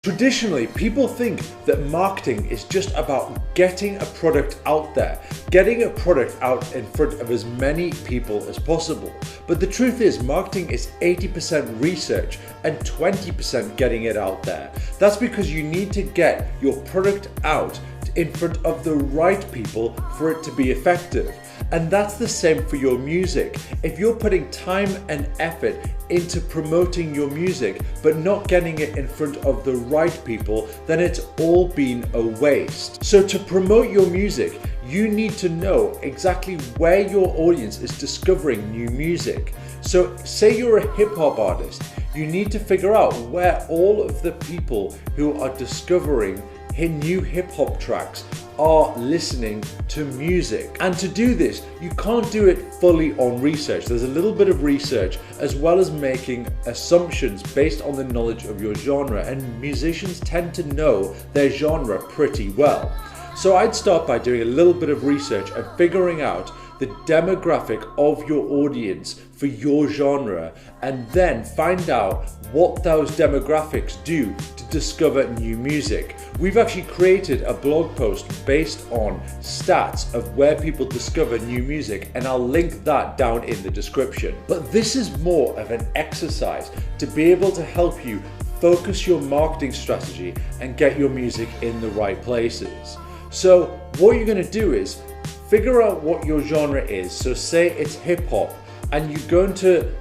Traditionally, people think that marketing is just about getting a product out there, getting a product out in front of as many people as possible. But the truth is, marketing is 80% research and 20% getting it out there. That's because you need to get your product out in front of the right people for it to be effective. And that's the same for your music. If you're putting time and effort into promoting your music, but not getting it in front of the right people, then it's all been a waste. So to promote your music, you need to know exactly where your audience is discovering new music. So say you're a hip hop artist, you need to figure out where all of the people who are discovering new hip hop tracks are listening to music. And to do this, you can't do it fully on research. There's a little bit of research as well as making assumptions based on the knowledge of your genre, and musicians tend to know their genre pretty well. So I'd start by doing a little bit of research and figuring out the demographic of your audience for your genre, and then find out what those demographics do to discover new music. We've actually created a blog post based on stats of where people discover new music, and I'll link that down in the description. But this is more of an exercise to be able to help you focus your marketing strategy and get your music in the right places. So what you're going to do is figure out what your genre is. So say it's hip hop, and you're going to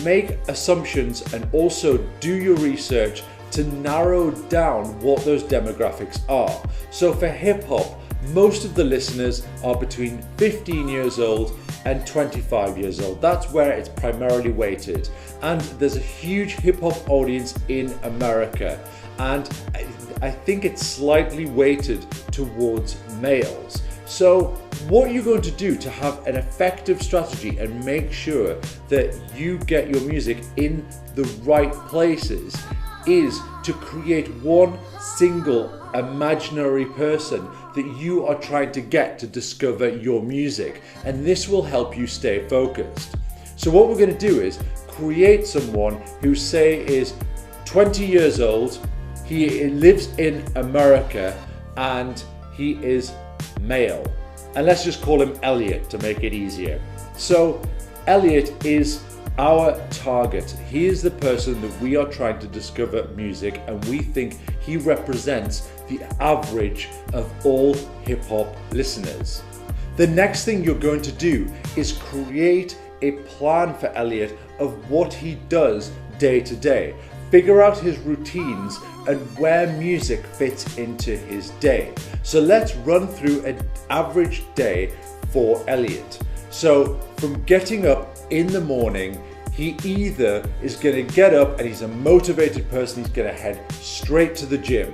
make assumptions and also do your research to narrow down what those demographics are. So for hip hop, most of the listeners are between 15 years old and 25 years old. That's where it's primarily weighted. And there's a huge hip hop audience in America. And I think it's slightly weighted towards males. So what you're going to do to have an effective strategy and make sure that you get your music in the right places is to create one single imaginary person that you are trying to get to discover your music, and this will help you stay focused. So what we're going to do is create someone who, say, is 20 years old, he lives in America, and he is male. And let's just call him Elliot to make it easier. So Elliot is our target. He is the person that we are trying to discover music, and we think he represents the average of all hip hop listeners. The next thing you're going to do is create a plan for Elliot of what he does day to day. Figure out his routines and where music fits into his day. So let's run through an average day for Elliot. So from getting up in the morning, he either is going to get up and he's a motivated person, he's going to head straight to the gym,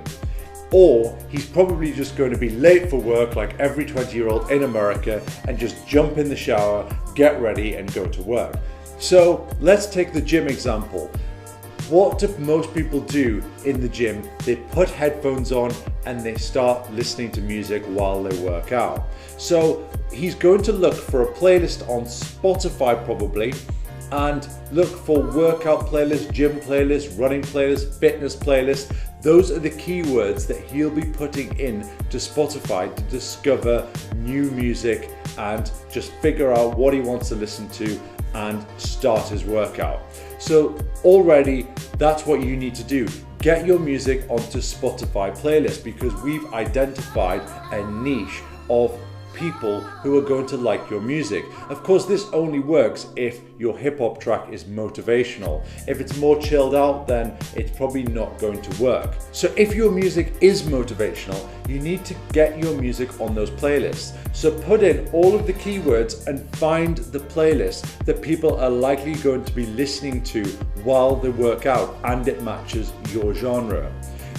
or he's probably just going to be late for work like every 20-year-old in America and just jump in the shower, get ready and go to work. So let's take the gym example. What do most people do in the gym? They put headphones on and they start listening to music while they work out. So he's going to look for a playlist on Spotify probably, and look for workout playlists, gym playlists, running playlists, fitness playlists. Those are the keywords that he'll be putting in to Spotify to discover new music and just figure out what he wants to listen to and start his workout. So already that's what you need to do. Get your music onto Spotify playlists, because we've identified a niche of people who are going to like your music. Of course, this only works if your hip hop track is motivational. If it's more chilled out, then it's probably not going to work. So if your music is motivational, you need to get your music on those playlists. So put in all of the keywords and find the playlist that people are likely going to be listening to while they work out and it matches your genre.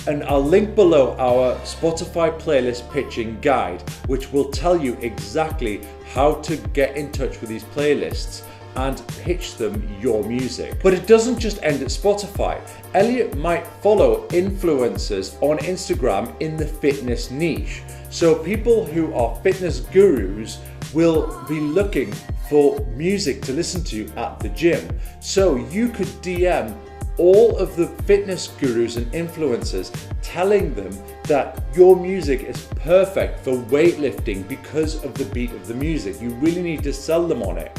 And I'll link below our Spotify playlist pitching guide, which will tell you exactly how to get in touch with these playlists and pitch them your music. But it doesn't just end at Spotify. Elliot might follow influencers on Instagram in the fitness niche. So people who are fitness gurus will be looking for music to listen to at the gym. So you could DM all of the fitness gurus and influencers telling them that your music is perfect for weightlifting because of the beat of the music. You really need to sell them on it.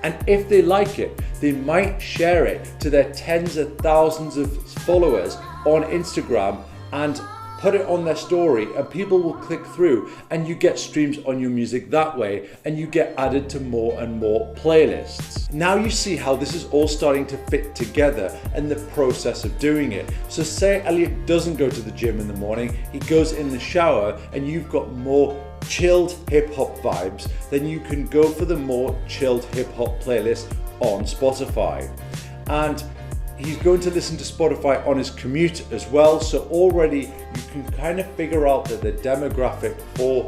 And if they like it, they might share it to their tens of thousands of followers on Instagram and put it on their story, and people will click through, and you get streams on your music that way, and you get added to more and more playlists. Now you see how this is all starting to fit together and the process of doing it. So say Elliot doesn't go to the gym in the morning, he goes in the shower, and you've got more chilled hip hop vibes, then you can go for the more chilled hip hop playlist on Spotify. And he's going to listen to Spotify on his commute as well, so already you can kind of figure out that the demographic for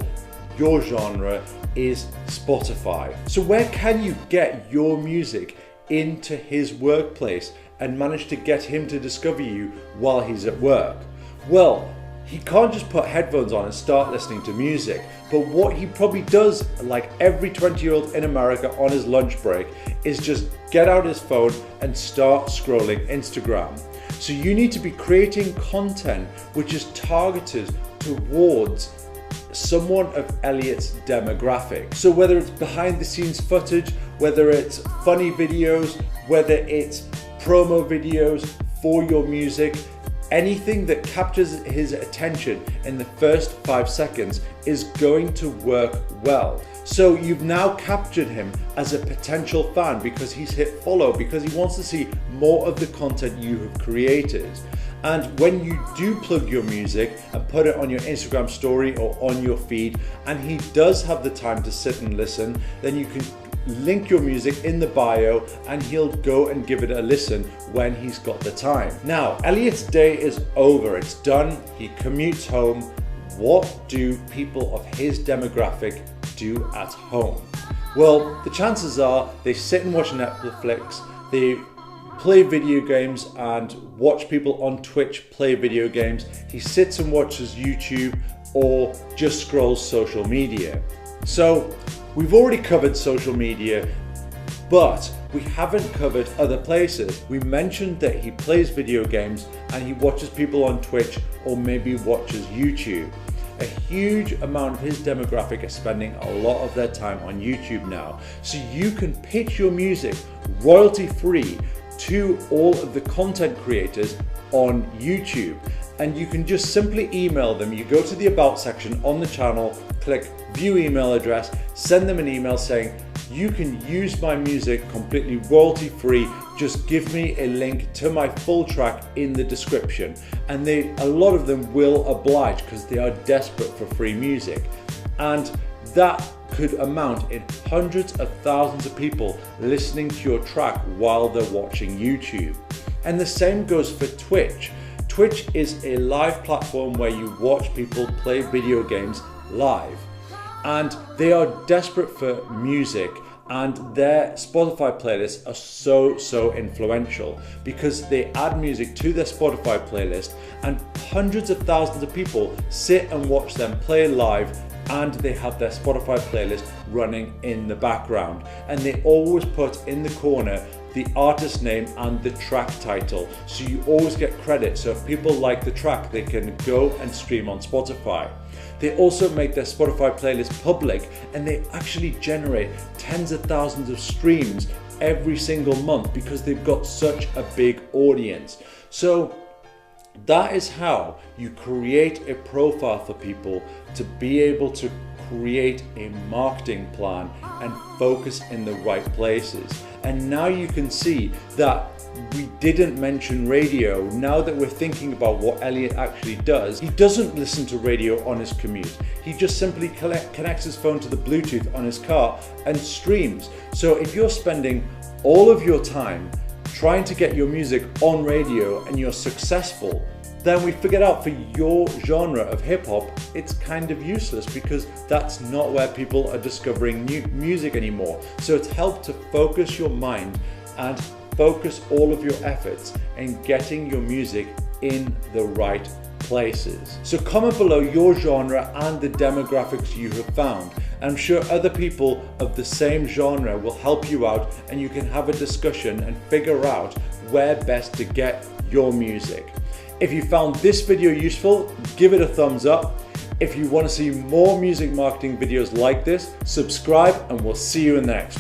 your genre is Spotify. So where can you get your music into his workplace and manage to get him to discover you while he's at work? Well, he can't just put headphones on and start listening to music, but what he probably does, like every 20-year-old in America on his lunch break, is just get out his phone and start scrolling Instagram. So you need to be creating content which is targeted towards someone of Elliot's demographic. So whether it's behind the scenes footage, whether it's funny videos, whether it's promo videos for your music, anything that captures his attention in the first 5 seconds is going to work well. So you've now captured him as a potential fan because he's hit follow, because he wants to see more of the content you have created. And when you do plug your music and put it on your Instagram story or on your feed, and he does have the time to sit and listen, then you can link your music in the bio and he'll go and give it a listen when he's got the time. Now, Elliot's day is over, it's done, he commutes home. What do people of his demographic do at home? Well, the chances are they sit and watch Netflix, they play video games and watch people on Twitch play video games. He sits and watches YouTube or just scrolls social media. So we've already covered social media, but we haven't covered other places. We mentioned that he plays video games and he watches people on Twitch or maybe watches YouTube. A huge amount of his demographic is spending a lot of their time on YouTube now. So you can pitch your music royalty free to all of the content creators on YouTube. And you can just simply email them. You go to the About section on the channel, click View Email Address, send them an email saying, you can use my music completely royalty free, just give me a link to my full track in the description. And a lot of them will oblige because they are desperate for free music. And that could amount in hundreds of thousands of people listening to your track while they're watching YouTube. And the same goes for Twitch. Twitch is a live platform where you watch people play video games live, and they are desperate for music, and their Spotify playlists are so influential because they add music to their Spotify playlist, and hundreds of thousands of people sit and watch them play live, and they have their Spotify playlist running in the background, and they always put in the corner the artist name and the track title, so you always get credit. So if people like the track, they can go and stream on Spotify. They also make their Spotify playlist public, and they actually generate tens of thousands of streams every single month because they've got such a big audience. So that is how you create a profile for people to be able to create a marketing plan and focus in the right places. And now you can see that we didn't mention radio. Now that we're thinking about what Elliot actually does, he doesn't listen to radio on his commute. He just simply connects his phone to the Bluetooth on his car and streams. So if you're spending all of your time trying to get your music on radio and you're successful, then we figured out for your genre of hip hop, it's kind of useless because that's not where people are discovering new music anymore. So it's helped to focus your mind and focus all of your efforts in getting your music in the right places. So comment below your genre and the demographics you have found. I'm sure other people of the same genre will help you out, and you can have a discussion and figure out where best to get your music. If you found this video useful, give it a thumbs up. If you want to see more music marketing videos like this, subscribe and we'll see you in the next one.